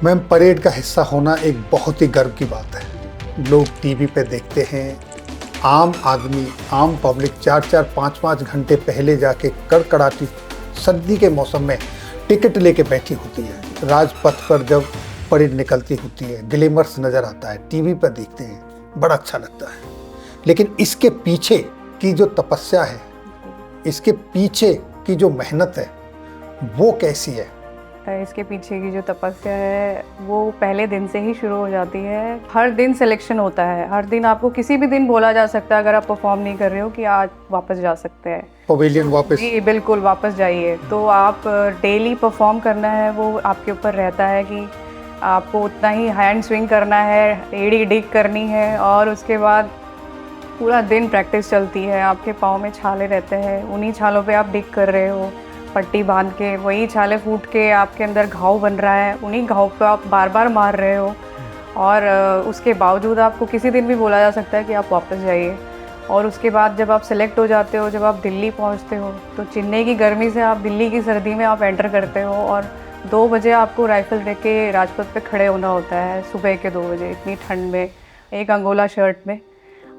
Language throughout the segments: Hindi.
मैम, परेड का हिस्सा होना एक बहुत ही गर्व की बात है। लोग टीवी पे देखते हैं, आम आदमी, आम पब्लिक 4-4, 5-5 घंटे पहले जाके कड़कड़ाती सर्दी के मौसम में टिकट लेके बैठी होती है। राजपथ पर जब परेड निकलती होती है, ग्लैमर्स नज़र आता है, टीवी पर देखते हैं, बड़ा अच्छा लगता है। लेकिन इसके पीछे की जो तपस्या है, इसके पीछे की जो मेहनत है, वो कैसी है? इसके पीछे की जो तपस्या है वो पहले दिन से ही शुरू हो जाती है। हर दिन सिलेक्शन होता है, हर दिन आपको किसी भी दिन बोला जा सकता है अगर आप परफॉर्म नहीं कर रहे हो कि आज वापस जा सकते हैं पवेलियन वापस। जी बिल्कुल वापस जाइए। तो आप डेली परफॉर्म करना है, वो आपके ऊपर रहता है कि आपको उतना ही हैंड स्विंग करना है, एड़ी डिग करनी है और उसके बाद पूरा दिन प्रैक्टिस चलती है। आपके पाँव में छाले रहते हैं, उन्हीं छालों पे आप डिग कर रहे हो पट्टी बांध के, वही छाले फूट के आपके अंदर घाव बन रहा है, उन्हीं घाव पे आप बार बार मार रहे हो और उसके बावजूद आपको किसी दिन भी बोला जा सकता है कि आप वापस जाइए। और उसके बाद जब आप सेलेक्ट हो जाते हो, जब आप दिल्ली पहुंचते हो, तो चेन्नई की गर्मी से आप दिल्ली की सर्दी में आप एंटर करते हो और 2 बजे आपको राइफ़ल रख के राजपथ पे खड़े होना होता है, सुबह के 2 बजे इतनी ठंड में, एक अंगोला शर्ट में।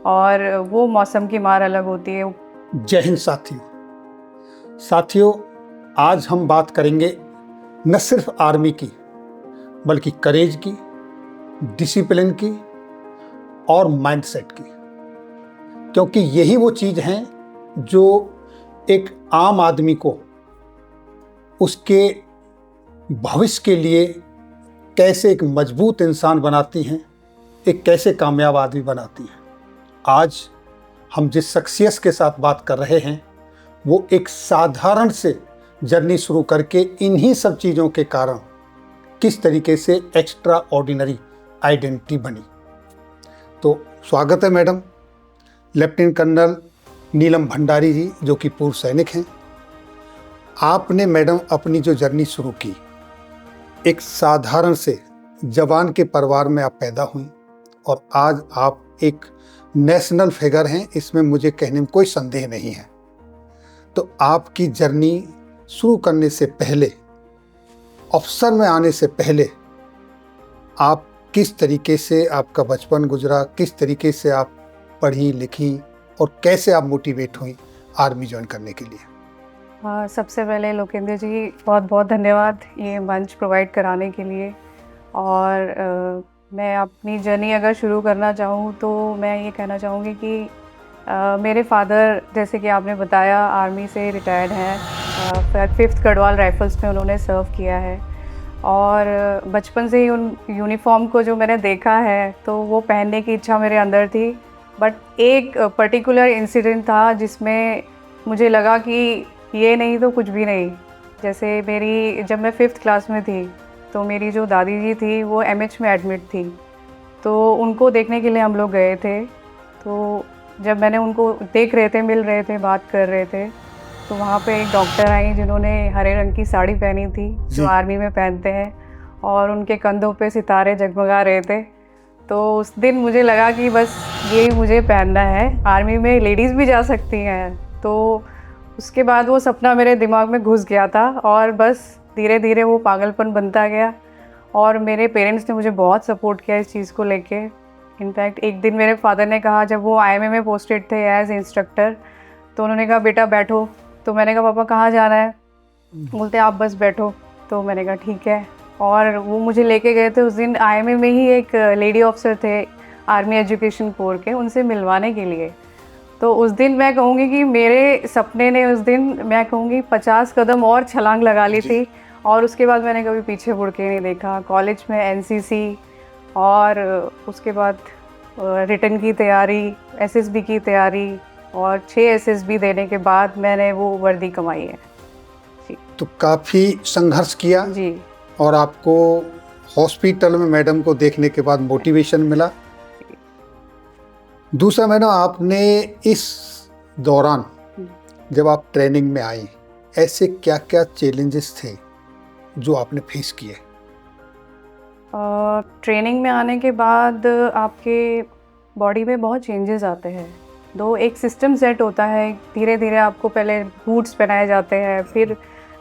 और वो मौसम की मार अलग होती है। जय हिंद साथियों, आज हम बात करेंगे न सिर्फ आर्मी की, बल्कि करेज की, डिसिप्लिन की और माइंडसेट की। क्योंकि यही वो चीज़ हैं जो एक आम आदमी को उसके भविष्य के लिए कैसे एक मजबूत इंसान बनाती हैं, एक कैसे कामयाब आदमी बनाती हैं। आज हम जिस शख्सियत के साथ बात कर रहे हैं, वो एक साधारण से जर्नी शुरू करके इन्हीं सब चीज़ों के कारण किस तरीके से एक्स्ट्रा ऑर्डिनरी आइडेंटिटी बनी। तो स्वागत है मैडम, लेफ्टिनेंट कर्नल नीलम भंडारी जी, जो कि पूर्व सैनिक हैं। आपने मैडम अपनी जो जर्नी शुरू की, एक साधारण से जवान के परिवार में आप पैदा हुई और आज आप एक नेशनल फिगर हैं, इसमें मुझे कहने में कोई संदेह नहीं है। तो आपकी जर्नी शुरू करने से पहले, अफसर में आने से पहले, आप किस तरीके से आपका बचपन गुजरा, किस तरीके से आप पढ़ी लिखी और कैसे आप मोटिवेट हुई आर्मी ज्वाइन करने के लिए? सबसे पहले लोकेंद्र जी बहुत बहुत धन्यवाद ये मंच प्रोवाइड कराने के लिए। और मैं अपनी जर्नी अगर शुरू करना चाहूँ तो मैं ये कहना चाहूँगी कि मेरे फादर, जैसे कि आपने बताया, आर्मी से रिटायर्ड हैं। 5th गढ़वाल राइफल्स में उन्होंने सर्व किया है और बचपन से ही उन यूनिफॉर्म को जो मैंने देखा है तो वो पहनने की इच्छा मेरे अंदर थी। बट एक पर्टिकुलर इंसिडेंट था जिसमें मुझे लगा कि ये नहीं तो कुछ भी नहीं। जैसे जब मैं 5th क्लास में थी तो मेरी जो दादी जी थी वो MH में एडमिट थी, तो उनको देखने के लिए हम लोग गए थे। तो जब मैंने उनको देख रहे थे, मिल रहे थे, बात कर रहे थे, तो वहाँ पे एक डॉक्टर आई जिन्होंने हरे रंग की साड़ी पहनी थी जो आर्मी में पहनते हैं और उनके कंधों पे सितारे जगमगा रहे थे। तो उस दिन मुझे लगा कि बस यही मुझे पहनना है, आर्मी में लेडीज़ भी जा सकती हैं। तो उसके बाद वो सपना मेरे दिमाग में घुस गया था और बस धीरे धीरे वो पागलपन बनता गया और मेरे पेरेंट्स ने मुझे बहुत सपोर्ट किया इस चीज़ को लेके। इनफैक्ट एक दिन मेरे फादर ने कहा, जब वो IMA में पोस्टेड थे एज इंस्ट्रक्टर, तो उन्होंने कहा बेटा बैठो। तो मैंने कहा पापा कहाँ जाना है? बोलते आप बस बैठो। तो मैंने कहा ठीक है, और वो मुझे लेके गए थे। उस दिन IMA में ही एक लेडी ऑफिसर थे आर्मी एजुकेशन कोर के, उनसे मिलवाने के लिए। तो उस दिन मैं कहूँगी कि मेरे सपने ने उस दिन, मैं कहूँगी 50 कदम और छलांग लगा ली थी और उसके बाद मैंने कभी पीछे मुड़ के नहीं देखा। कॉलेज में NCC और उसके बाद रिटन की तैयारी, SSB की तैयारी और 6 SSB देने के बाद मैंने वो वर्दी कमाई है जी। तो काफ़ी संघर्ष किया जी। और आपको हॉस्पिटल में मैडम को देखने के बाद मोटिवेशन मिला। दूसरा मैडम, आपने इस दौरान जब आप ट्रेनिंग में आई, ऐसे क्या क्या चैलेंजेस थे जो आपने फेस किए? ट्रेनिंग में आने के बाद आपके बॉडी में बहुत चेंजेस आते हैं। एक सिस्टम सेट होता है, धीरे धीरे आपको पहले बूट्स पहनाए जाते हैं, फिर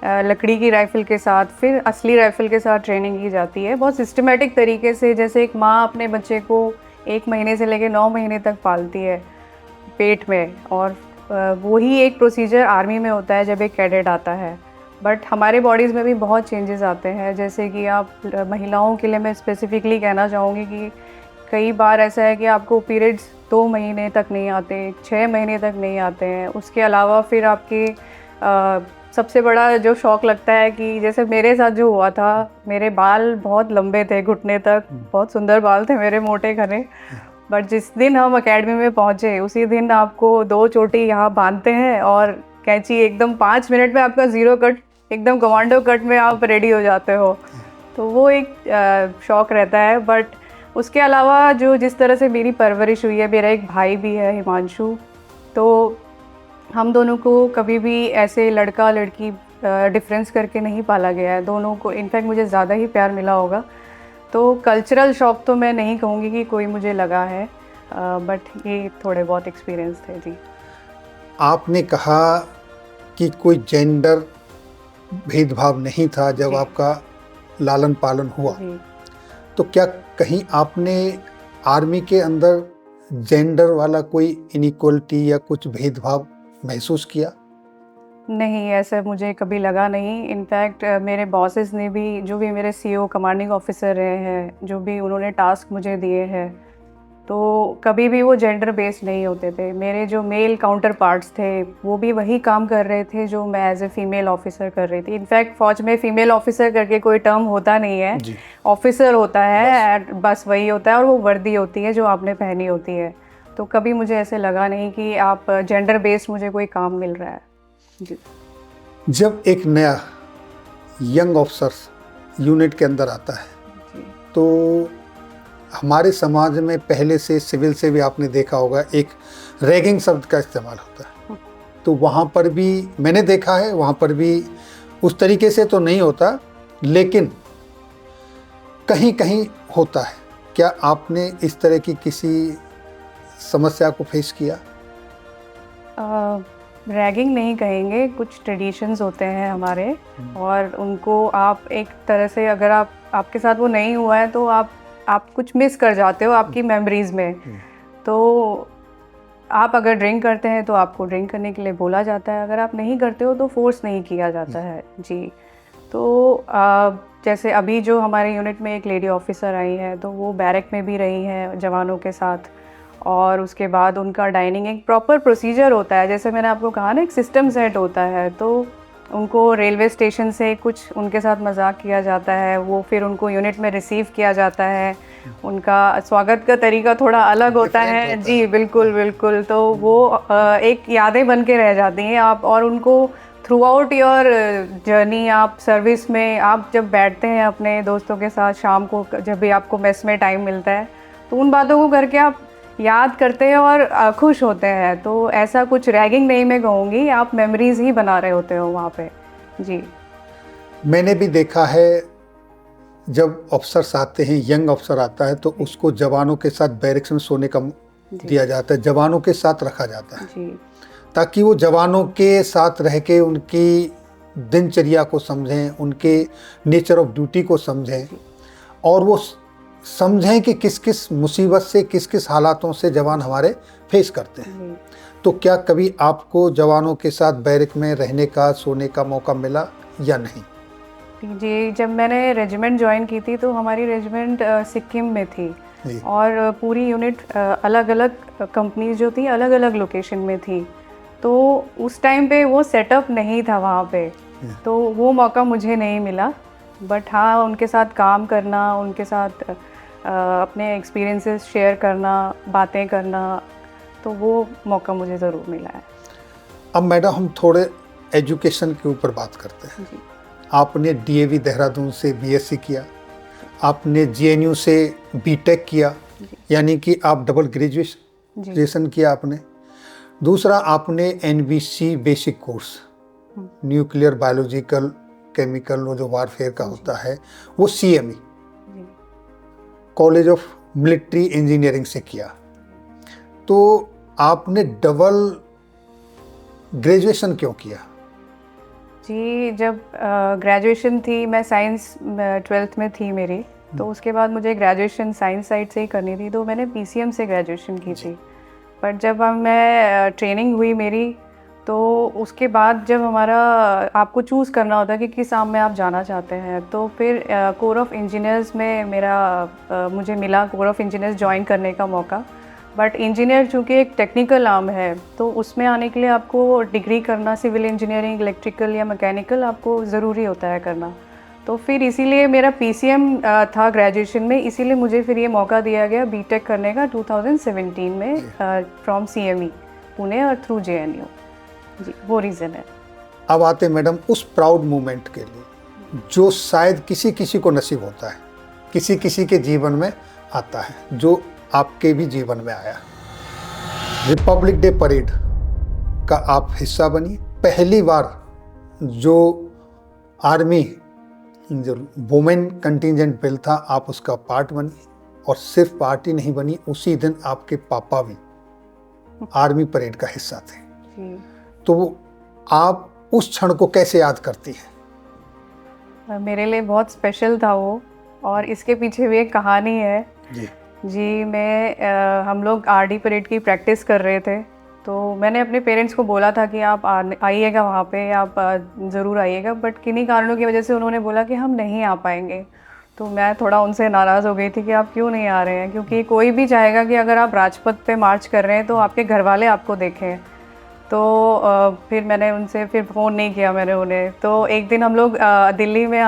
लकड़ी की राइफ़ल के साथ, फिर असली राइफ़ल के साथ ट्रेनिंग की जाती है बहुत सिस्टमेटिक तरीके से। जैसे एक माँ अपने बच्चे को 1 महीने से लेकर 9 महीने तक पालती है पेट में, और वही एक प्रोसीजर आर्मी में होता है जब एक कैडेट आता है। बट हमारे बॉडीज़ में भी बहुत चेंजेस आते हैं, जैसे कि आप महिलाओं के लिए मैं स्पेसिफिकली कहना चाहूँगी कि कई बार ऐसा है कि आपको पीरियड्स 2 महीने तक नहीं आते, 6 महीने तक नहीं आते हैं। उसके अलावा फिर आपके सबसे बड़ा जो शौक़ लगता है कि जैसे मेरे साथ जो हुआ था, मेरे बाल बहुत लंबे थे घुटने तक, बहुत सुंदर बाल थे मेरे, मोटे घने। बट जिस दिन हम एकेडमी में पहुँचे उसी दिन आपको 2 चोटी यहाँ बांधते हैं और कैंची एकदम 5 मिनट में आपका ज़ीरो कट, एकदम कमांडो कट में आप रेडी हो जाते हो। तो वो एक शौक़ रहता है। बट उसके अलावा जो जिस तरह से मेरी परवरिश हुई है, मेरा एक भाई भी है हिमांशु, तो हम दोनों को कभी भी ऐसे लड़का लड़की डिफरेंस करके नहीं पाला गया है। दोनों को इनफैक्ट मुझे ज़्यादा ही प्यार मिला होगा। तो कल्चरल शॉक तो मैं नहीं कहूँगी कि कोई मुझे लगा है, बट ये थोड़े बहुत एक्सपीरियंस थे जी। आपने कहा कि कोई जेंडर भेदभाव नहीं था जब जी। आपका लालन पालन हुआ, जी। तो क्या कहीं आपने आर्मी के अंदर जेंडर वाला कोई इनइक्वलिटी या कुछ भेदभाव महसूस किया? नहीं, ऐसा मुझे कभी लगा नहीं। इनफैक्ट मेरे बॉसेस ने भी, जो भी मेरे सीओ कमांडिंग ऑफिसर रहे हैं, जो भी उन्होंने टास्क मुझे दिए हैं, तो कभी भी वो जेंडर बेस्ड नहीं होते थे। मेरे जो मेल काउंटर पार्ट्स थे वो भी वही काम कर रहे थे जो मैं एज ए फ़ीमेल ऑफिसर कर रही थी। इनफैक्ट फ़ौज में फ़ीमेल ऑफिसर करके कोई टर्म होता नहीं है, ऑफिसर होता है, बस वही होता है, और वो वर्दी होती है जो आपने पहनी होती है। तो कभी मुझे ऐसे लगा नहीं कि आप जेंडर बेस्ड मुझे कोई काम मिल रहा है जी। जब एक नया यंग ऑफिसर यूनिट के अंदर आता है जी। तो हमारे समाज में पहले से सिविल से भी आपने देखा होगा एक रैगिंग शब्द का इस्तेमाल होता है। तो वहाँ पर भी मैंने देखा है, वहाँ पर भी उस तरीके से तो नहीं होता, लेकिन कहीं कहीं होता है। क्या आपने इस तरह की किसी समस्या को फेस किया? रैगिंग नहीं कहेंगे, कुछ ट्रेडिशंस होते हैं हमारे, और उनको आप एक तरह से, अगर आपके साथ वो नहीं हुआ है तो आप कुछ मिस कर जाते हो आपकी मेमोरीज में। तो आप अगर ड्रिंक करते हैं तो आपको ड्रिंक करने के लिए बोला जाता है, अगर आप नहीं करते हो तो फोर्स नहीं किया जाता है जी। तो जैसे अभी जो हमारे यूनिट में एक लेडी ऑफिसर आई है, तो वो बैरक में भी रही हैं जवानों के साथ, और उसके बाद उनका डाइनिंग एक प्रॉपर प्रोसीजर होता है। जैसे मैंने आपको कहा ना, एक सिस्टम सेट होता है, तो उनको रेलवे स्टेशन से कुछ उनके साथ मजाक किया जाता है, वो फिर उनको यूनिट में रिसीव किया जाता है, उनका स्वागत का तरीका थोड़ा अलग होता है जी। बिल्कुल बिल्कुल। तो वो एक यादें बन के रह जाती हैं आप, और उनको थ्रू आउट योर जर्नी, आप सर्विस में आप जब बैठते हैं अपने दोस्तों के साथ शाम को, जब भी आपको मेस में टाइम मिलता है, तो उन बातों को करके आप याद करते हैं और खुश होते हैं। तो ऐसा कुछ रैगिंग नहीं मैं कहूँगी, आप मेमोरीज ही बना रहे होते हो वहाँ पे जी। मैंने भी देखा है जब अफसर्स आते हैं, यंग अफसर आता है, तो उसको जवानों के साथ बैरक्स में सोने का दिया जाता है, जवानों के साथ रखा जाता है जी, ताकि वो जवानों के साथ रह के उनकी दिनचर्या को समझें, उनके नेचर ऑफ ड्यूटी को समझें, और वो समझें कि किस किस मुसीबत से, किस किस हालातों से जवान हमारे फेस करते हैं। तो क्या कभी आपको जवानों के साथ बैरक में रहने का, सोने का मौका मिला या नहीं? जी, जब मैंने रेजिमेंट ज्वाइन की थी तो हमारी रेजिमेंट सिक्किम में थी, और पूरी यूनिट अलग अलग कंपनीज जो थी अलग अलग लोकेशन में थी। तो उस टाइम पे वो सेटअप नहीं था वहाँ पे, तो वो मौका मुझे नहीं मिला। बट हाँ, उनके साथ काम करना, उनके साथ अपने एक्सपीरियंसेस शेयर करना, बातें करना, तो वो मौका मुझे ज़रूर मिला है। अब मैडम हम थोड़े एजुकेशन के ऊपर बात करते हैं जी। आपने डीएवी देहरादून से बीएससी किया, आपने जेएनयू से बीटेक किया, यानी कि आप डबल ग्रेजुएशन किया आपने। दूसरा, आपने NBC basic course, nuclear biological chemical, वो जो वारफेयर का होता है, वो CME college of military engineering से किया। तो आपने डबल ग्रेजुएशन क्यों किया? जी, जब ग्रेजुएशन थी, मैं साइंस 12th में थी मेरी, तो उसके बाद मुझे ग्रेजुएशन साइंस साइड से ही करनी थी, तो मैंने पीसीएम से ग्रेजुएशन की थी। पर जब मैं ट्रेनिंग हुई मेरी, तो उसके बाद जब हमारा आपको चूज़ करना होता है कि किस आर्म में आप जाना चाहते हैं, तो फिर कोर ऑफ इंजीनियर्स में मुझे मिला कोर ऑफ इंजीनियर्स ज्वाइन करने का मौका। बट इंजीनियर चूँकि एक टेक्निकल आर्म है, तो उसमें आने के लिए आपको डिग्री करना, सिविल इंजीनियरिंग, इलेक्ट्रिकल या मैकेनिकल आपको ज़रूरी होता है करना। तो फिर इसीलिए मेरा पीसीएम था ग्रेजुएशन में, इसीलिए मुझे फिर ये मौका दिया गया बीटेक करने का 2017 में फ्रॉम सीएमई पुणे और थ्रू जेएनयू। जी, वो रीज़न है। अब आते मैडम उस प्राउड मोमेंट के लिए जो शायद किसी किसी को नसीब होता है, किसी किसी के जीवन में आता है, जो आपके भी जीवन में आया। रिपब्लिक डे परेड का आप हिस्सा बनी, पहली बार जो आर्मी जो वुमेन कंटिजेंट बिल था आप उसका पार्ट बनी, और सिर्फ पार्ट ही नहीं बनी, उसी दिन आपके पापा भी आर्मी परेड का हिस्सा थे। जी। तो आप उस क्षण को कैसे याद करती हैं? मेरे लिए बहुत स्पेशल था वो, और इसके पीछे भी एक कहानी है। जी जी, हम लोग आरडी परेड की प्रैक्टिस कर रहे थे, तो मैंने अपने पेरेंट्स को बोला था कि आप आइएगा वहाँ पे, आप ज़रूर आइएगा, बट किन्हीं कारणों की वजह से उन्होंने बोला कि हम नहीं आ पाएंगे। तो मैं थोड़ा उनसे नाराज़ हो गई थी कि आप क्यों नहीं आ रहे हैं, क्योंकि कोई भी चाहेगा कि अगर आप राजपथ पे मार्च कर रहे हैं तो आपके घर वाले आपको देखें। तो फिर मैंने उनसे फिर फ़ोन नहीं किया मैंने उन्हें। तो एक दिन हम लोग दिल्ली में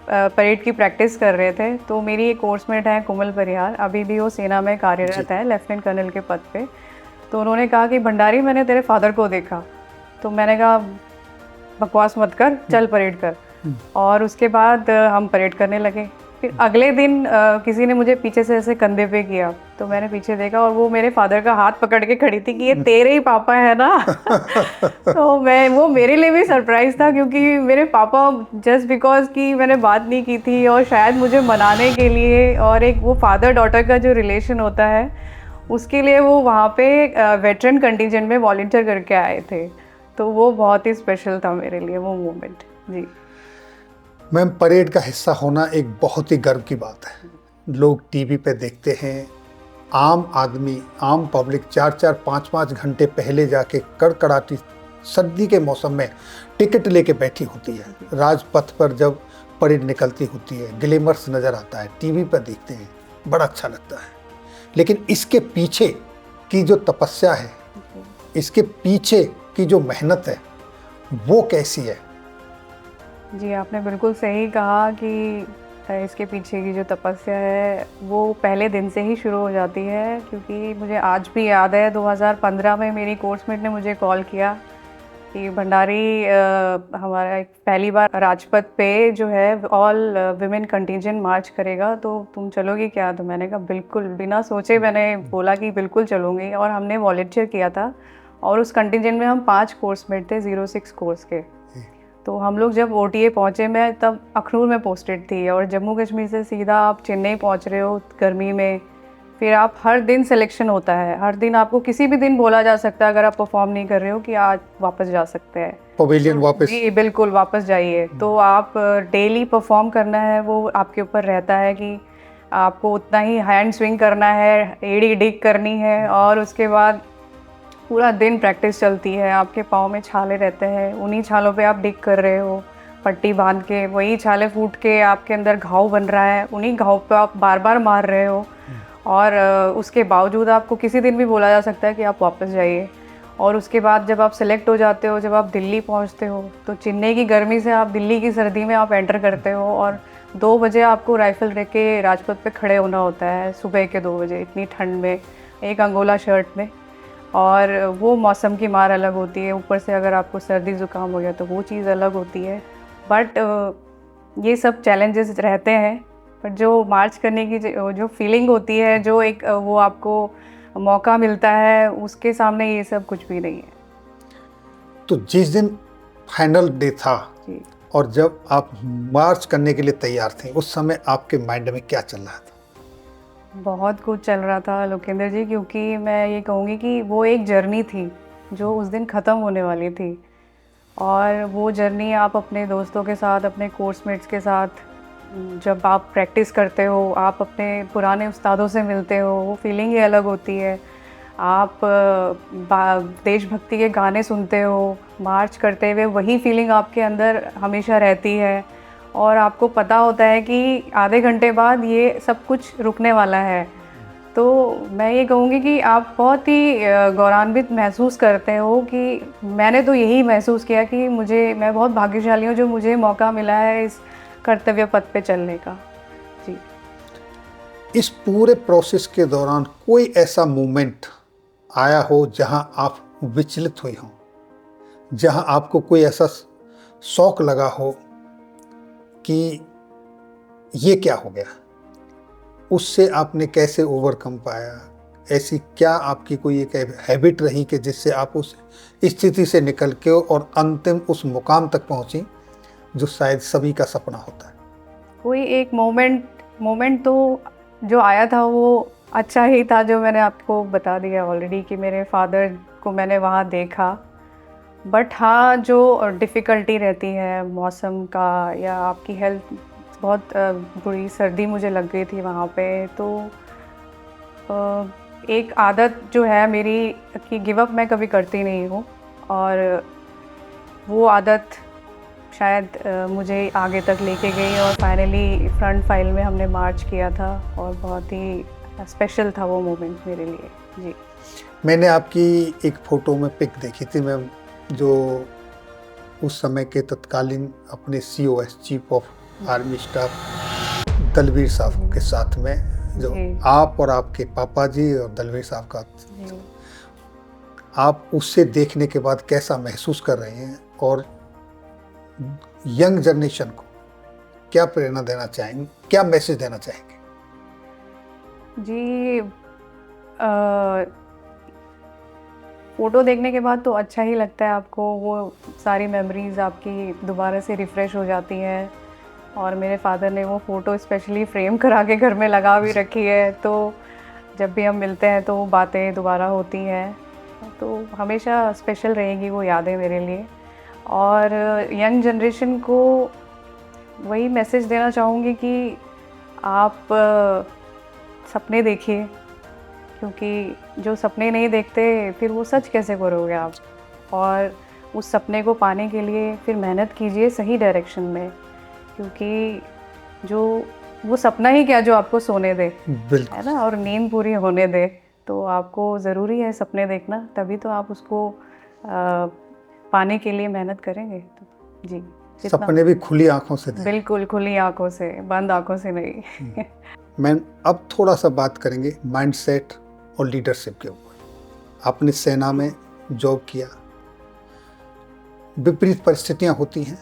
परेड की प्रैक्टिस कर रहे थे, तो मेरी एक कोर्समेट है कोमल परिहार, अभी भी वो सेना में कार्यरत है लेफ्टिनेंट कर्नल के पद पे। तो उन्होंने कहा कि भंडारी, मैंने तेरे फादर को देखा। तो मैंने कहा बकवास मत कर, चल परेड कर। और उसके बाद हम परेड करने लगे। फिर अगले दिन किसी ने मुझे पीछे से ऐसे कंधे पे किया, तो मैंने पीछे देखा और वो मेरे फादर का हाथ पकड़ के खड़ी थी कि ये तेरे ही पापा है ना। तो वो मेरे लिए भी सरप्राइज था, क्योंकि मेरे पापा जस्ट बिकॉज कि मैंने बात नहीं की थी और शायद मुझे मनाने के लिए, और एक वो फादर डॉटर का जो रिलेशन होता है उसके लिए वो वहाँ पे वेटरन कंटिजेंट में वॉलंटियर करके आए थे। तो वो बहुत ही स्पेशल था मेरे लिए वो मोमेंट। जी मैम, परेड का हिस्सा होना एक बहुत ही गर्व की बात है। लोग टीवी पे देखते हैं, आम आदमी, आम पब्लिक 4-4, 5-5 घंटे पहले जाके कड़कड़ाती सर्दी के मौसम में टिकट लेके बैठी होती है। राजपथ पर जब परेड निकलती होती है, ग्लैमर्स नज़र आता है, टीवी पर देखते हैं, बड़ा अच्छा लगता है। लेकिन इसके पीछे की जो तपस्या है, इसके पीछे की जो मेहनत है, वो कैसी है? जी, आपने बिल्कुल सही कहा कि इसके पीछे की जो तपस्या है वो पहले दिन से ही शुरू हो जाती है। क्योंकि मुझे आज भी याद है 2015 में मेरी कोर्समेट ने मुझे कॉल किया कि भंडारी, हमारा एक पहली बार राजपथ पे जो है ऑल विमेन कंटिजेंट मार्च करेगा, तो तुम चलोगी क्या? तो मैंने कहा बिल्कुल, बिना सोचे मैंने बोला कि बिल्कुल चलूँगी। और हमने वॉलंटियर किया था, और उस कंटिजेंट में हम 5 कोर्समेट थे 06 कोर्स के। तो हम लोग जब ओटीए पहुँचे, मैं तब अखनूर में पोस्टेड थी, और जम्मू कश्मीर से सीधा आप चेन्नई पहुँच रहे हो गर्मी में। फिर आप हर दिन सिलेक्शन होता है, हर दिन आपको किसी भी दिन बोला जा सकता है अगर आप परफॉर्म नहीं कर रहे हो कि आज वापस जा सकते हैं पवेलियन वापस। जी बिल्कुल, वापस जाइए। तो आप डेली परफॉर्म करना है, वो आपके ऊपर रहता है कि आपको उतना ही हैंड स्विंग करना है, एड़ी डिग करनी है, और उसके बाद पूरा दिन प्रैक्टिस चलती है। आपके पाँव में छाले रहते हैं, उन्हीं छालों पे आप डिग कर रहे हो पट्टी बांध के, वही छाले फूट के आपके अंदर घाव बन रहा है, उन्हीं घाव पे आप बार बार मार रहे हो। और उसके बावजूद आपको किसी दिन भी बोला जा सकता है कि आप वापस जाइए। और उसके बाद जब आप सेलेक्ट हो जाते हो, जब आप दिल्ली पहुंचते हो, तो चेन्नई की गर्मी से आप दिल्ली की सर्दी में आप एंटर करते हो, और 2 बजे आपको राइफल रख के राजपथ पे खड़े होना होता है, सुबह के 2 बजे इतनी ठंड में, एक अंगोला शर्ट में। और वो मौसम की मार अलग होती है, ऊपर से अगर आपको सर्दी ज़ुकाम हो गया तो वो चीज़ अलग होती है। बट ये सब चैलेंजेस रहते हैं, पर जो मार्च करने की जो फीलिंग होती है, जो एक वो आपको मौका मिलता है, उसके सामने ये सब कुछ भी नहीं है। तो जिस दिन फाइनल डे था जी, और जब आप मार्च करने के लिए तैयार थे, उस समय आपके माइंड में क्या चल रहा था? बहुत कुछ चल रहा था लोकेंद्र जी, क्योंकि मैं ये कहूँगी कि वो एक जर्नी थी जो उस दिन ख़त्म होने वाली थी। और वो जर्नी आप अपने दोस्तों के साथ, अपने कोर्समेट्स के साथ जब आप प्रैक्टिस करते हो, आप अपने पुराने उस्तादों से मिलते हो, वो फीलिंग ही अलग होती है। आप देशभक्ति के गाने सुनते हो, मार्च करते हुए वही फीलिंग आपके अंदर हमेशा रहती है और आपको पता होता है कि आधे घंटे बाद ये सब कुछ रुकने वाला है। तो मैं ये कहूँगी कि आप बहुत ही गौरवान्वित महसूस करते हो कि मैंने तो यही महसूस किया कि मैं बहुत भाग्यशाली हूँ जो मुझे मौका मिला है इस कर्तव्य पथ पे चलने का। जी। इस पूरे प्रोसेस के दौरान कोई ऐसा मोमेंट आया हो जहां आप विचलित हुई हो, जहां आपको कोई ऐसा शौक लगा हो कि ये क्या हो गया, उससे आपने कैसे ओवरकम पाया? ऐसी क्या आपकी कोई एक हैबिट रही कि जिससे आप उस स्थिति से निकल के और अंतिम उस मुकाम तक पहुंची जो शायद सभी का सपना होता है? कोई एक मोमेंट तो जो आया था वो अच्छा ही था, जो मैंने आपको बता दिया ऑलरेडी कि मेरे फादर को मैंने वहाँ देखा। बट हाँ, जो डिफ़िकल्टी रहती है मौसम का या आपकी हेल्थ, बहुत बुरी सर्दी मुझे लग गई थी वहाँ पे, तो एक आदत जो है मेरी कि गिव अप मैं कभी करती नहीं हूँ और वो आदत शायद मुझे आगे तक लेके गई और फाइनली फ्रंट फाइल में हमने मार्च किया था और बहुत ही स्पेशल था वो मोमेंट मेरे लिए। जी। मैंने आपकी एक फ़ोटो में पिक देखी थी मैम, जो उस समय के तत्कालीन अपने COS chief of army staff Dalbir sahab के साथ में, जो जी। आप और आपके पापा जी और दलवीर साहब का, जी। आप उससे देखने के बाद कैसा महसूस कर रहे हैं और यंग जनरेशन को क्या प्रेरणा देना चाहेंगे, क्या मैसेज देना चाहेंगे? जी, फ़ोटो देखने के बाद तो अच्छा ही लगता है आपको, वो सारी मेमोरीज़ आपकी दोबारा से रिफ़्रेश हो जाती हैं। और मेरे फ़ादर ने वो फ़ोटो स्पेशली फ्रेम करा के घर में लगा भी रखी है, तो जब भी हम मिलते हैं तो वो बातें दोबारा होती हैं, तो हमेशा स्पेशल रहेगी वो यादें मेरे लिए। और यंग जनरेशन को वही मैसेज देना चाहूँगी कि आप सपने देखिए, क्योंकि जो सपने नहीं देखते फिर वो सच कैसे करोगे आप? और उस सपने को पाने के लिए फिर मेहनत कीजिए सही डायरेक्शन में, क्योंकि जो वो सपना ही क्या जो आपको सोने दे, बिल्कुल। है ना? और नींद पूरी होने दे। तो आपको ज़रूरी है सपने देखना, तभी तो आप उसको पाने के लिए मेहनत करेंगे। तो जी, जितना सपने भी खुली आंखों से देखें। बिल्कुल खुली आँखों से, बंद आँखों से नहीं। मैम, अब थोड़ा सा बात करेंगे माइंडसेट और लीडरशिप के ऊपर। आपने सेना में जॉब किया, विपरीत परिस्थितियां होती हैं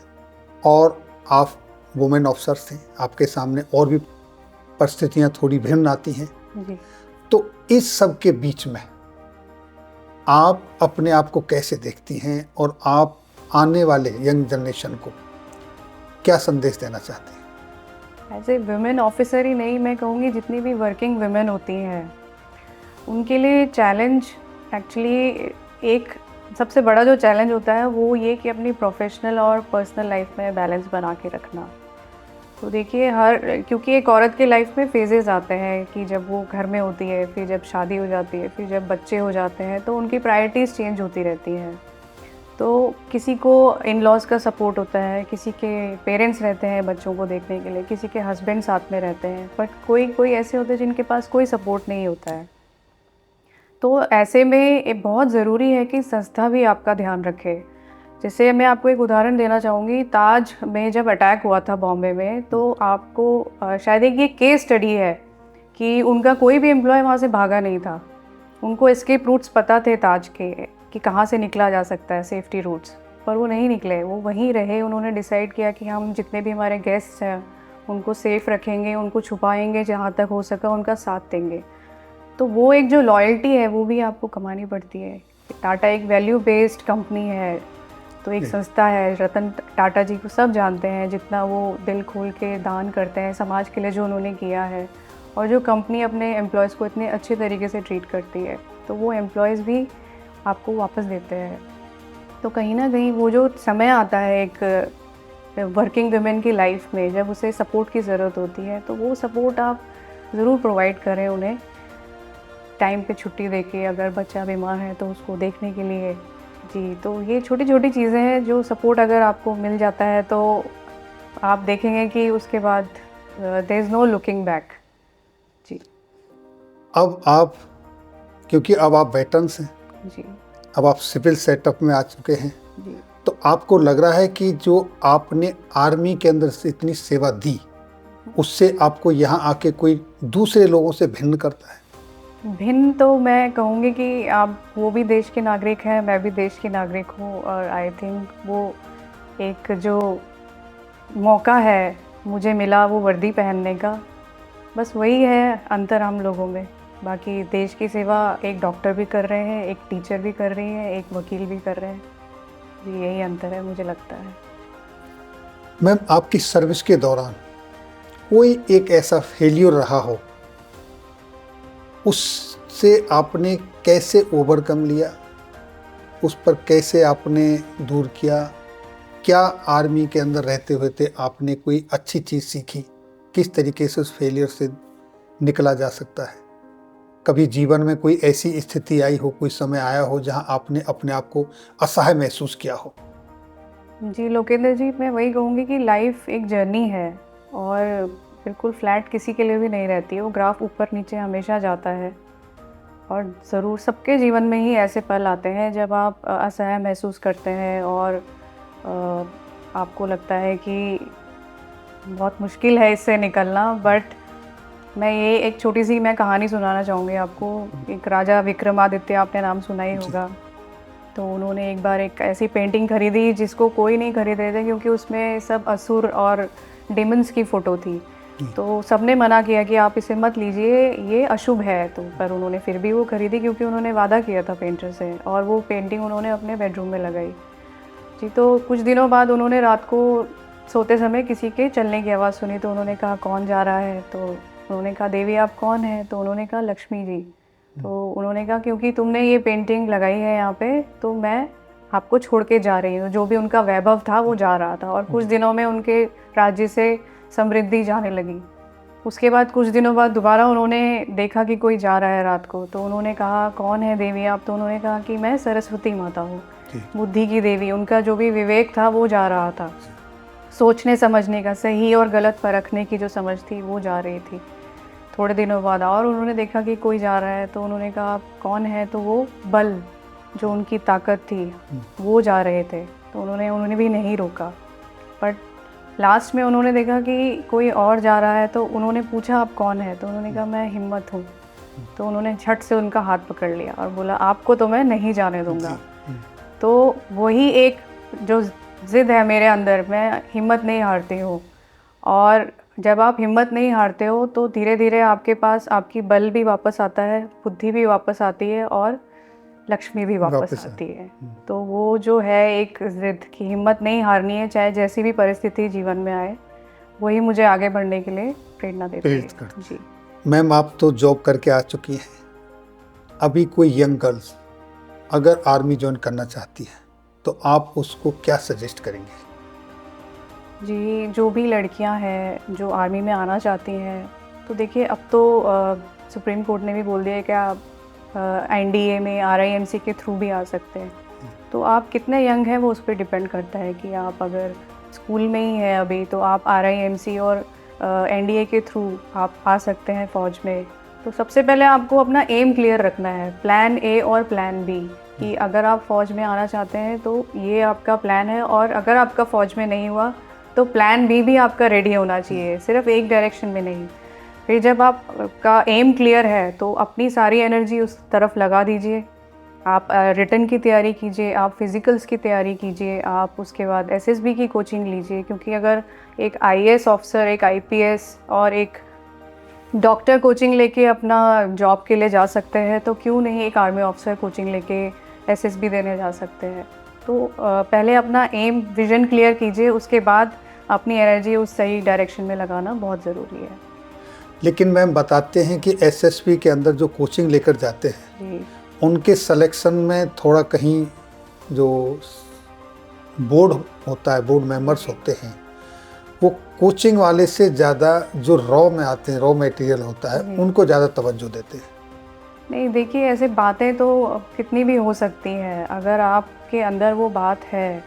और आप वुमेन ऑफिसर्स थे, आपके सामने और भी परिस्थितियां थोड़ी भिन्न आती हैं। जी। तो इस सब के बीच में आप अपने आप को कैसे देखती हैं और आप आने वाले यंग जनरेशन को क्या संदेश देना चाहती हैं? एज़ ए वुमेन ऑफिसर ही नहीं, मैं कहूँगी जितनी भी वर्किंग वुमेन होती हैं, उनके लिए चैलेंज एक्चुअली एक सबसे बड़ा जो चैलेंज होता है वो ये कि अपनी प्रोफेशनल और पर्सनल लाइफ में बैलेंस बना के रखना। तो देखिए, क्योंकि एक औरत के लाइफ में फेजेस आते हैं कि जब वो घर में होती है, फिर जब शादी हो जाती है, फिर जब बच्चे हो जाते हैं, तो उनकी प्रायोरिटीज़ चेंज होती रहती हैं। तो किसी को इन लॉज़ का सपोर्ट होता है, किसी के पेरेंट्स रहते हैं बच्चों को देखने के लिए, किसी के हस्बैंड साथ में रहते हैं, बट कोई ऐसे होते हैं जिनके पास कोई सपोर्ट नहीं होता है। तो ऐसे में ये बहुत ज़रूरी है कि संस्था भी आपका ध्यान रखे। जैसे मैं आपको एक उदाहरण देना चाहूँगी, ताज में जब अटैक हुआ था बॉम्बे में, तो आपको शायद एक ये केस स्टडी है कि उनका कोई भी एम्प्लॉय वहाँ से भागा नहीं था। उनको एस्केप रूट्स पता थे ताज के कि कहाँ से निकला जा सकता है, सेफ्टी रूट्स, पर वो नहीं निकले, वो वहीं रहे। उन्होंने डिसाइड किया कि हम जितने भी हमारे गेस्ट्स हैं उनको सेफ़ रखेंगे, उनको छुपाएंगे, जहाँ तक हो सका उनका साथ देंगे। तो वो एक जो लॉयल्टी है वो भी आपको कमानी पड़ती है। टाटा एक वैल्यू बेस्ड कंपनी है, तो एक संस्था है, रतन टाटा जी को सब जानते हैं, जितना वो दिल खोल के दान करते हैं समाज के लिए जो उन्होंने किया है, और जो कंपनी अपने एम्प्लॉयज़ को इतने अच्छे तरीके से ट्रीट करती है, तो वो एम्प्लॉयज़ भी आपको वापस देते हैं। तो कहीं ना कहीं वो जो समय आता है एक वर्किंग वुमेन की लाइफ में, जब उसे सपोर्ट की ज़रूरत होती है, तो वो सपोर्ट आप ज़रूर प्रोवाइड करें उन्हें। टाइम पे छुट्टी देके, अगर बच्चा बीमार है तो उसको देखने के लिए। जी, तो ये छोटी छोटी चीज़ें हैं जो सपोर्ट अगर आपको मिल जाता है तो आप देखेंगे कि उसके बाद there is no looking back. जी। अब आप, क्योंकि अब आप वेटरन्स हैं, जी। अब आप सिविल सेटअप में आ चुके हैं, जी। तो आपको लग रहा है कि जो आपने आर्मी के अंदर से इतनी सेवा दी, उससे आपको यहाँ आके कोई दूसरे लोगों से भिन्न करता है? भिन्न तो मैं कहूँगी कि आप, वो भी देश के नागरिक हैं, मैं भी देश की नागरिक हूँ, और आई थिंक वो एक जो मौका है मुझे मिला वो वर्दी पहनने का, बस वही है अंतर हम लोगों में। बाकी देश की सेवा एक डॉक्टर भी कर रहे हैं, एक टीचर भी कर रही है, एक वकील भी कर रहे हैं। जी, यही अंतर है मुझे लगता है। मैम, आपकी सर्विस के दौरान कोई एक ऐसा फेल्योर रहा हो, उससे आपने कैसे ओवरकम लिया, उस पर कैसे आपने दूर किया? क्या आर्मी के अंदर रहते हुए आपने कोई अच्छी चीज़ सीखी? किस तरीके से उस फेलियर से निकला जा सकता है? कभी जीवन में कोई ऐसी स्थिति आई हो, कोई समय आया हो जहां आपने अपने आप को असहाय महसूस किया हो? जी लोकेंद्र जी, मैं वही कहूँगी कि लाइफ एक जर्नी है, और बिल्कुल फ्लैट किसी के लिए भी नहीं रहती है। वो ग्राफ ऊपर नीचे हमेशा जाता है, और ज़रूर सबके जीवन में ही ऐसे पल आते हैं जब आप असहाय महसूस करते हैं, और आपको लगता है कि बहुत मुश्किल है इससे निकलना। बट मैं ये एक छोटी सी मैं कहानी सुनाना चाहूँगी आपको। एक राजा विक्रमादित्य, आपने नाम सुना ही होगा। तो उन्होंने एक बार एक ऐसी पेंटिंग खरीदी जिसको कोई नहीं खरीद रहे थे, क्योंकि उसमें सब असुर और डेमन्स की फ़ोटो थी। तो सबने मना किया कि आप इसे मत लीजिए, ये अशुभ है। तो पर उन्होंने फिर भी वो खरीदी, क्योंकि उन्होंने वादा किया था पेंटर से, और वो पेंटिंग उन्होंने अपने बेडरूम में लगाई। जी, तो कुछ दिनों बाद उन्होंने रात को सोते समय किसी के चलने की आवाज़ सुनी। तो उन्होंने कहा, कौन जा रहा है? तो उन्होंने कहा, देवी आप कौन हैं? तो उन्होंने कहा, लक्ष्मी जी। तो उन्होंने कहा, क्योंकि तुमने ये पेंटिंग लगाई है यहाँ पे, तो मैं आपको छोड़ के जा रही हूँ। जो भी उनका वैभव था वो जा रहा था, और कुछ दिनों में उनके राज्य से समृद्धि जाने लगी। उसके बाद कुछ दिनों बाद दोबारा उन्होंने देखा कि कोई जा रहा है रात को। तो उन्होंने कहा, कौन है देवी आप? तो उन्होंने कहा कि मैं सरस्वती माता हूँ, बुद्धि की देवी। उनका जो भी विवेक था वो जा रहा था, सोचने समझने का, सही और गलत परखने की जो समझ थी वो जा रही थी। थोड़े दिनों बाद और उन्होंने देखा कि कोई जा रहा है। तो उन्होंने कहा, आप कौन है? तो वो बल, जो उनकी ताकत थी, वो जा रहे थे। तो उन्होंने भी नहीं रोका। बट लास्ट में उन्होंने देखा कि कोई और जा रहा है। तो उन्होंने पूछा, आप कौन है? तो उन्होंने कहा, मैं हिम्मत हूँ। तो उन्होंने झट से उनका हाथ पकड़ लिया और बोला, आपको तो मैं नहीं जाने दूंगा। तो वही एक जो ज़िद है मेरे अंदर, मैं हिम्मत नहीं हारती हूँ। और जब आप हिम्मत नहीं हारते हो तो धीरे धीरे आपके पास आपकी बल भी वापस आता है, बुद्धि भी वापस आती है, और लक्ष्मी भी वापस आती है। तो वो जो है एक ज़िद की हिम्मत नहीं हारनी है, चाहे जैसी भी परिस्थिति जीवन में आए, वही मुझे आगे बढ़ने के लिए प्रेरणा देती है। जी मैम, आप तो जॉब करके आ चुकी हैं। अभी कोई यंग गर्ल्स अगर आर्मी ज्वाइन करना चाहती है तो आप उसको क्या सजेस्ट करेंगे? जी, जो भी लड़कियां हैं जो आर्मी में आना चाहती हैं, तो देखिए अब तो सुप्रीम कोर्ट ने भी बोल दिया है कि आप एनडीए में आरआईएमसी के थ्रू भी आ सकते हैं। तो आप कितने यंग हैं वो उस पर डिपेंड करता है कि आप अगर स्कूल में ही हैं अभी, तो आप आरआईएमसी और एनडीए के थ्रू आप आ सकते हैं फ़ौज में। तो सबसे पहले आपको अपना एम क्लियर रखना है, प्लान ए और प्लान बी, कि अगर आप फ़ौज में आना चाहते हैं तो ये आपका प्लान है, और अगर आपका फ़ौज में नहीं हुआ तो प्लान बी भी आपका रेडी होना चाहिए, सिर्फ एक डायरेक्शन में नहीं। फिर जब आपका एम क्लियर है तो अपनी सारी एनर्जी उस तरफ लगा दीजिए। आप रिटन की तैयारी कीजिए, आप फिज़िकल्स की तैयारी कीजिए, आप उसके बाद एसएसबी की कोचिंग लीजिए, क्योंकि अगर एक आईएएस ऑफिसर, एक आईपीएस और एक डॉक्टर कोचिंग लेके अपना जॉब के लिए जा सकते हैं, तो क्यों नहीं एक आर्मी ऑफिसर कोचिंग लेके एसएसबी देने जा सकते हैं। तो पहले अपना एम विज़न क्लियर कीजिए, उसके बाद अपनी एनर्जी उस सही डायरेक्शन में लगाना बहुत ज़रूरी है। लेकिन मैम, बताते हैं कि एसएसबी के अंदर जो कोचिंग लेकर जाते हैं जी उनके सिलेक्शन में थोड़ा कहीं जो बोर्ड होता है, बोर्ड मेंबर्स होते हैं, वो कोचिंग वाले से ज़्यादा जो रॉ में आते हैं, रॉ मटेरियल होता है, उनको ज़्यादा तवज्जो देते हैं? नहीं, देखिए ऐसे बातें तो कितनी भी हो सकती हैं, अगर आपके अंदर वो बात है।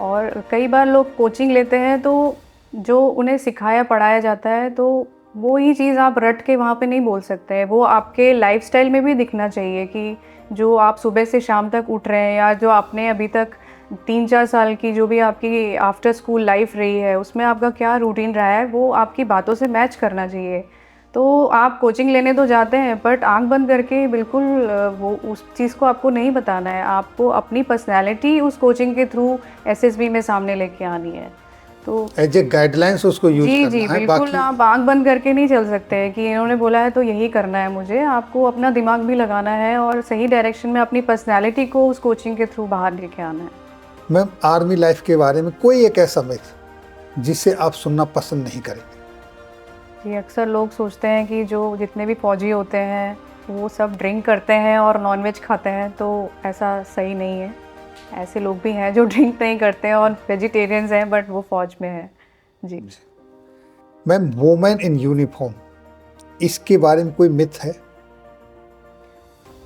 और कई बार लोग कोचिंग लेते हैं तो जो उन्हें सिखाया पढ़ाया जाता है तो वो ही चीज़ आप रट के वहाँ पे नहीं बोल सकते हैं। वो आपके लाइफ़स्टाइल में भी दिखना चाहिए कि जो आप सुबह से शाम तक उठ रहे हैं या जो आपने अभी तक 3-4 साल की जो भी आपकी आफ्टर स्कूल लाइफ़ रही है, उसमें आपका क्या रूटीन रहा है, वो आपकी बातों से मैच करना चाहिए। तो आप कोचिंग लेने तो जाते हैं बट आँख बंद करके बिल्कुल वो उस चीज़ को आपको नहीं बताना है। आपको अपनी पर्सनैलिटी उस कोचिंग के थ्रू एसएसबी में सामने लेके आनी है। तो एज ए गाइडलाइंस उसको यूज जी, करना जी, है, बिल्कुल बाकी आप आँख बंद करके नहीं चल सकते हैं कि इन्होंने बोला है तो यही करना है मुझे। आपको अपना दिमाग भी लगाना है और सही डायरेक्शन में अपनी पर्सनैलिटी को उस कोचिंग के थ्रू बाहर लेके आना है। मैम आर्मी लाइफ के बारे में कोई एक ऐसा मिथ जिसे आप सुनना पसंद नहीं करेंगे? जी, अक्सर लोग सोचते हैं कि जो जितने भी फ़ौजी होते हैं, वो सब ड्रिंक करते हैं और नॉन-वेज खाते हैं, तो ऐसा सही नहीं है। ऐसे लोग भी हैं जो ड्रिंक नहीं करते हैं और वेजिटेरियंस हैं बट वो फ़ौज में हैं। जी। मैम वुमेन इन यूनिफॉर्म, इसके बारे में कोई मिथ है?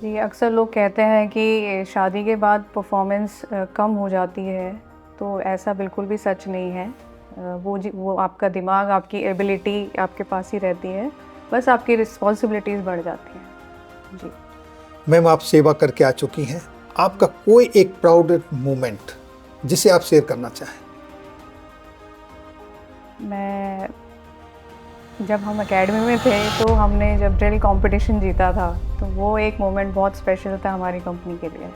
जी, अक्सर लोग कहते हैं कि शादी के बाद परफ़ॉर्मेंस कम हो जाती है, तो ऐसा बिल्कुल भी सच नहीं है। वो आपका दिमाग, आपकी एबिलिटी आपके पास ही रहती है, बस आपकी रिस्पॉन्सिबिलिटीज़ बढ़ जाती हैं। जी। मैम आप सेवा करके आ चुकी हैं, आपका कोई एक प्राउड मोमेंट जिसे आप शेयर करना चाहें? मैं जब हम एकेडमी में थे तो हमने जब ड्रिल कंपटीशन जीता था, तो वो एक मोमेंट बहुत स्पेशल था हमारी कंपनी के लिए।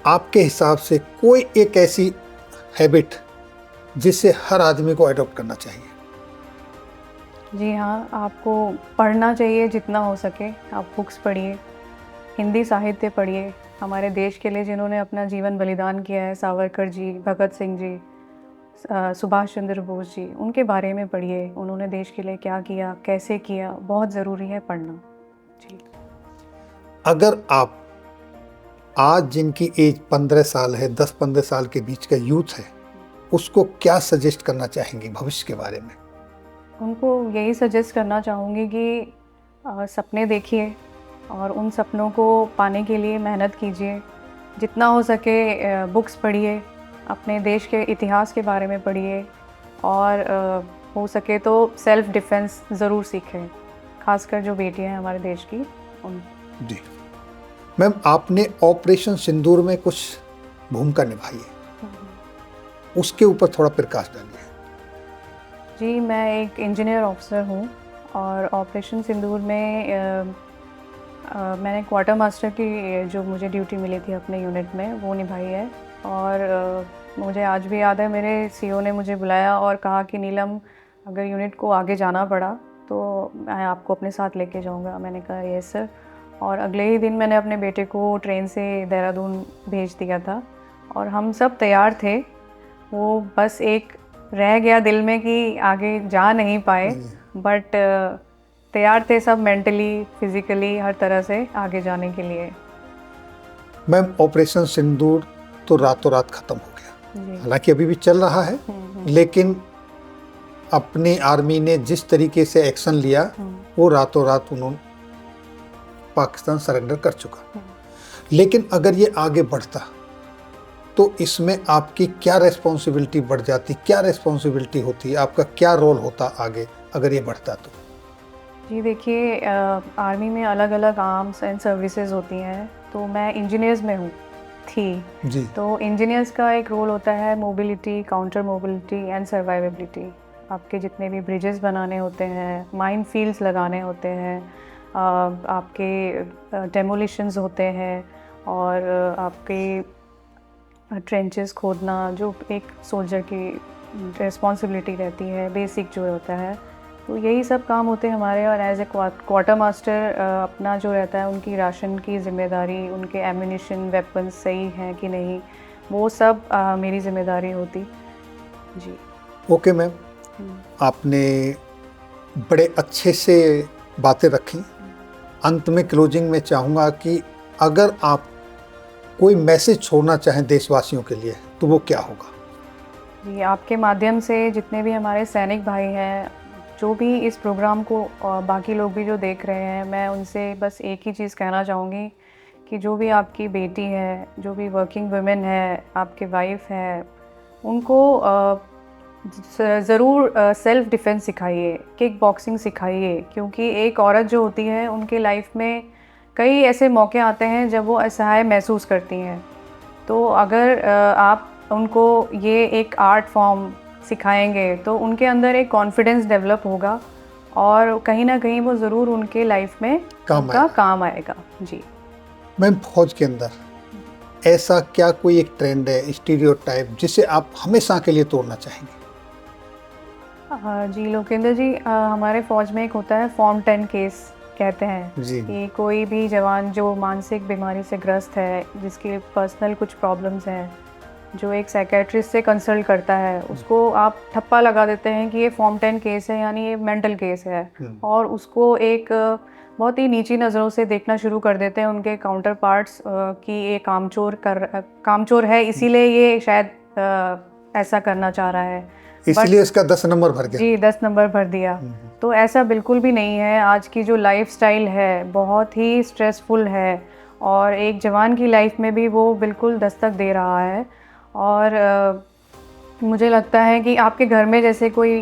आपके हिसाब से कोई एक ऐसी हैबिट जिसे हर आदमी को अडॉप्ट करना चाहिए? जी हाँ, आपको पढ़ना चाहिए जितना हो सके। आप बुक्स पढ़िए, हिंदी साहित्य पढ़िए। हमारे देश के लिए जिन्होंने अपना जीवन बलिदान किया है, सावरकर जी, भगत सिंह जी, सुभाष चंद्र बोस जी, उनके बारे में पढ़िए। उन्होंने देश के लिए क्या किया, कैसे किया, बहुत ज़रूरी है पढ़ना। जी। अगर आप आज जिनकी एज 15 साल है, 10-15 साल के बीच का यूथ है, उसको क्या सजेस्ट करना चाहेंगे भविष्य के बारे में? उनको यही सजेस्ट करना चाहूँगी कि सपने देखिए और उन सपनों को पाने के लिए मेहनत कीजिए। जितना हो सके बुक्स पढ़िए, अपने देश के इतिहास के बारे में पढ़िए और हो सके तो सेल्फ डिफेंस ज़रूर सीखें, खासकर जो बेटियां हैं हमारे देश की उन। जी मैम, आपने ऑपरेशन सिंदूर में कुछ भूमिका निभाई है, उसके ऊपर थोड़ा प्रकाश डालिए। जी, मैं एक इंजीनियर ऑफिसर हूँ और ऑपरेशन सिंदूर में मैंने क्वार्टर मास्टर की जो मुझे ड्यूटी मिली थी अपने यूनिट में वो निभाई है। और मुझे आज भी याद है, मेरे सीओ ने मुझे बुलाया और कहा कि नीलम, अगर यूनिट को आगे जाना पड़ा तो मैं आपको अपने साथ लेके जाऊंगा। मैंने कहा यस सर। और अगले ही दिन मैंने अपने बेटे को ट्रेन से देहरादून भेज दिया था और हम सब तैयार थे। वो बस एक रह गया दिल में कि आगे जा नहीं पाए, बट तैयार थे सब, मेंटली, फिज़िकली, हर तरह से आगे जाने के लिए। मैम ऑपरेशन सिंदूर तो रातों रात ख़त्म हो गया, हालांकि अभी भी चल रहा है, लेकिन अपनी आर्मी ने जिस तरीके से एक्शन लिया वो रातों रात उन्होंने पाकिस्तान सरेंडर कर चुका। लेकिन अगर ये आगे बढ़ता तो इसमें आपकी क्या रिस्पॉन्सिबिलिटी बढ़ जाती, क्या रिस्पॉन्सिबिलिटी होती, आपका क्या रोल होता आगे अगर ये बढ़ता तो? जी देखिए, आर्मी में अलग अलग आर्म्स एंड सर्विसेज होती हैं, तो मैं इंजीनियर्स में हूँ थी जी। तो इंजीनियर्स का एक रोल होता है mobility, counter mobility and survivability. आपके जितने भी ब्रिजेस बनाने होते हैं, माइन फील्ड्स लगाने होते हैं, आपके डेमोलिशंस होते हैं और आपके ट्रेंचेस खोदना, जो एक सोल्जर की रिस्पॉन्सिबिलिटी रहती है, बेसिक जो होता है, तो यही सब काम होते हैं हमारे। और एज ए क्वार्टर मास्टर अपना जो रहता है, उनकी राशन की ज़िम्मेदारी, उनके एम्यूनिशन, वेपन्स सही हैं कि नहीं, वो सब मेरी ज़िम्मेदारी होती। जी। ओके मैम, आपने बड़े अच्छे से बातें रखी। अंत में क्लोजिंग में चाहूँगा कि अगर आप कोई मैसेज छोड़ना चाहें देशवासियों के लिए तो वो क्या होगा? जी, आपके माध्यम से जितने भी हमारे सैनिक भाई हैं, जो भी इस प्रोग्राम को और बाकी लोग भी जो देख रहे हैं, मैं उनसे बस एक ही चीज़ कहना चाहूँगी कि जो भी आपकी बेटी है, जो भी वर्किंग वुमेन है, आपकी वाइफ है, उनको ज़रूर सेल्फ़ डिफेंस सिखाइए, किक बॉक्सिंग सिखाइए, क्योंकि एक औरत जो होती है उनके लाइफ में कई ऐसे मौके आते हैं जब वो असहाय महसूस करती हैं। तो अगर आप उनको ये एक आर्ट फॉर्म सिखाएंगे तो उनके अंदर एक कॉन्फिडेंस डेवलप होगा और कहीं ना कहीं वो ज़रूर उनके लाइफ में काम आएगा। जी मैम, फौज के अंदर ऐसा क्या कोई एक ट्रेंड है, स्टीरियोटाइप, जिसे आप हमेशा के लिए तोड़ना चाहेंगे? जी लोकेंद्र जी, हमारे फ़ौज में एक होता है फॉर्म 10 केस कहते हैं जी। कि कोई भी जवान जो मानसिक बीमारी से ग्रस्त है, जिसके पर्सनल कुछ प्रॉब्लम्स हैं, जो एक साइकेट्रिस्ट से कंसल्ट करता है, उसको आप ठप्पा लगा देते हैं कि ये फॉर्म 10 केस है, यानी ये मेंटल केस है, और उसको एक बहुत ही नीची नज़रों से देखना शुरू कर देते हैं उनके काउंटर पार्ट्स कि ये कामचोर है, इसीलिए ये शायद ऐसा करना चाह रहा है, इसलिए इसका 10 नंबर भर गया। जी 10 नंबर भर दिया। तो ऐसा बिल्कुल भी नहीं है। आज की जो लाइफस्टाइल है बहुत ही स्ट्रेसफुल है और एक जवान की लाइफ में भी वो बिल्कुल दस्तक दे रहा है। और मुझे लगता है कि आपके घर में जैसे कोई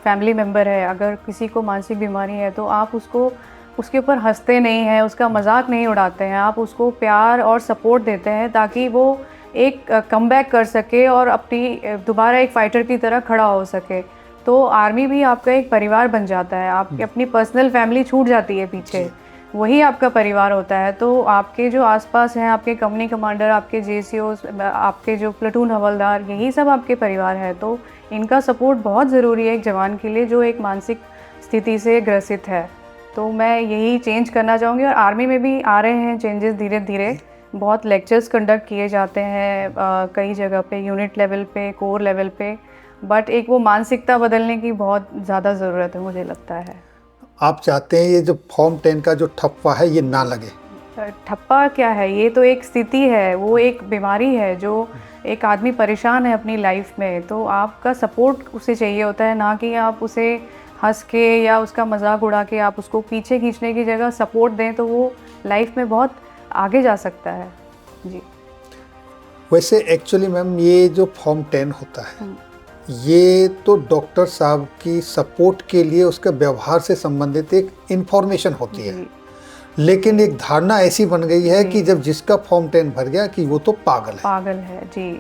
फैमिली मेम्बर है, अगर किसी को मानसिक बीमारी है तो आप उसके ऊपर हंसते नहीं हैं, उसका मजाक नहीं उड़ाते हैं, आप उसको प्यार और सपोर्ट देते हैं ताकि वो एक कमबैक कर सके और अपनी दोबारा एक फ़ाइटर की तरह खड़ा हो सके। तो आर्मी भी आपका एक परिवार बन जाता है, आपकी अपनी पर्सनल फैमिली छूट जाती है पीछे, वही आपका परिवार होता है। तो आपके जो आसपास हैं, आपके कंपनी कमांडर, आपके जेसीओस, आपके जो प्लेटून हवलदार, यही सब आपके परिवार है। तो इनका सपोर्ट बहुत ज़रूरी है एक जवान के लिए जो एक मानसिक स्थिति से ग्रसित है। तो मैं यही चेंज करना चाहूँगी, और आर्मी में भी आ रहे हैं चेंजेस धीरे धीरे। बहुत लेक्चर्स कंडक्ट किए जाते हैं कई जगह पे, यूनिट लेवल पे, कोर लेवल पे, बट एक वो मानसिकता बदलने की बहुत ज़्यादा ज़रूरत है, मुझे लगता है। आप चाहते हैं ये जो फॉर्म 10 का जो ठप्पा है ये ना लगे? ठप्पा क्या है, ये तो एक स्थिति है, वो एक बीमारी है जो एक आदमी परेशान है अपनी लाइफ में, तो आपका सपोर्ट उसे चाहिए होता है, ना कि आप उसे हंस के या उसका मजाक उड़ा के आप उसको पीछे खींचने की जगह सपोर्ट दें, तो वो लाइफ में बहुत आगे जा सकता है। जी। वैसे एक्चुअली मैम, ये जो फॉर्म 10 होता है ये तो डॉक्टर साहब की सपोर्ट के लिए उसके व्यवहार से संबंधित एक इंफॉर्मेशन होती है, लेकिन एक धारणा ऐसी बन गई है कि जब जिसका फॉर्म 10 भर गया कि वो तो पागल है। जी।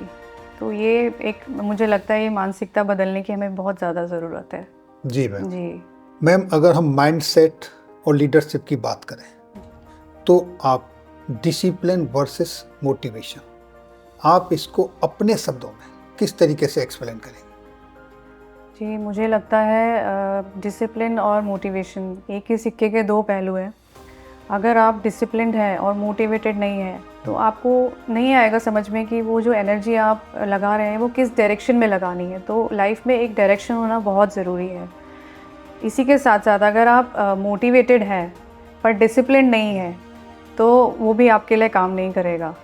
तो ये एक, मुझे लगता है ये मानसिकता बदलने की हमें बहुत ज़्यादा ज़रूरत है। जी मैम। जी मैम, अगर हम माइंडसेट और लीडरशिप की बात करें तो आप डिसिप्लिन वर्सेस मोटिवेशन, आप इसको अपने शब्दों में किस तरीके से एक्सप्लेन करेंगे? जी, मुझे लगता है डिसिप्लिन और मोटिवेशन एक ही सिक्के के दो पहलू हैं। अगर आप डिसिप्लिन्ड हैं और मोटिवेटेड नहीं हैं तो आपको नहीं आएगा समझ में कि वो जो एनर्जी आप लगा रहे हैं वो किस डायरेक्शन में लगानी है। तो लाइफ में एक डायरेक्शन होना बहुत ज़रूरी है। इसी के साथ साथ अगर आप मोटिवेटेड हैं पर डिसिप्लिन नहीं है तो वो भी आपके लिए काम नहीं करेगा।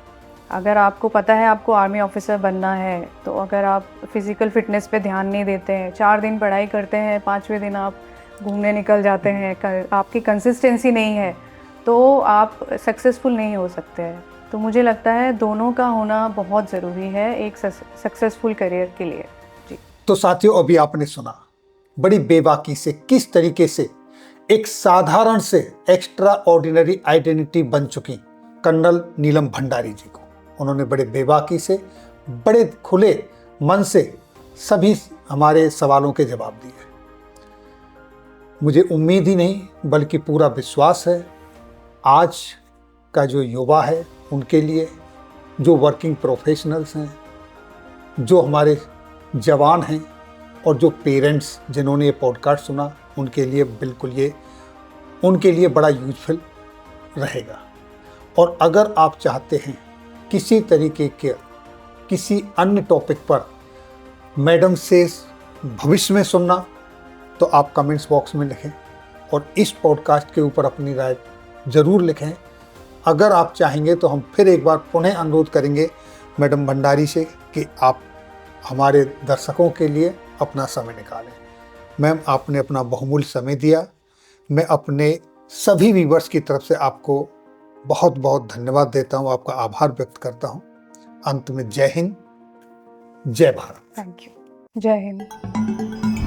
अगर आपको पता है आपको आर्मी ऑफिसर बनना है, तो अगर आप फिज़िकल फ़िटनेस पे ध्यान नहीं देते हैं, 4 दिन पढ़ाई करते हैं, 5वें दिन आप घूमने निकल जाते हैं, आपकी कंसिस्टेंसी नहीं है, तो आप सक्सेसफुल नहीं हो सकते हैं। तो मुझे लगता है दोनों का होना बहुत ज़रूरी है एक सक्सेसफुल करियर के लिए। जी। तो साथियों, अभी आपने सुना बड़ी बेबाकी से किस तरीके से एक साधारण से एक्स्ट्रा ऑर्डिनरी आइडेंटिटी बन चुकी कर्नल नीलम भंडारी जी को उन्होंने बड़े बेबाकी से, बड़े खुले मन से सभी हमारे सवालों के जवाब दिए। मुझे उम्मीद ही नहीं बल्कि पूरा विश्वास है आज का जो युवा है उनके लिए, जो वर्किंग प्रोफेशनल्स हैं, जो हमारे जवान हैं और जो पेरेंट्स जिन्होंने ये पॉडकास्ट सुना, उनके लिए बिल्कुल ये उनके लिए बड़ा यूजफुल रहेगा। और अगर आप चाहते हैं किसी तरीके के किसी अन्य टॉपिक पर मैडम से भविष्य में सुनना, तो आप कमेंट्स बॉक्स में लिखें और इस पॉडकास्ट के ऊपर अपनी राय ज़रूर लिखें। अगर आप चाहेंगे तो हम फिर एक बार पुनः अनुरोध करेंगे मैडम भंडारी से कि आप हमारे दर्शकों के लिए अपना समय निकालें। मैम, आपने अपना बहुमूल्य समय दिया। मैं अपने सभी व्यूअर्स की तरफ से आपको बहुत बहुत धन्यवाद देता हूँ, आपका आभार व्यक्त करता हूँ। अंत में जय हिंद, जय भारत। Thank you. जय हिंद।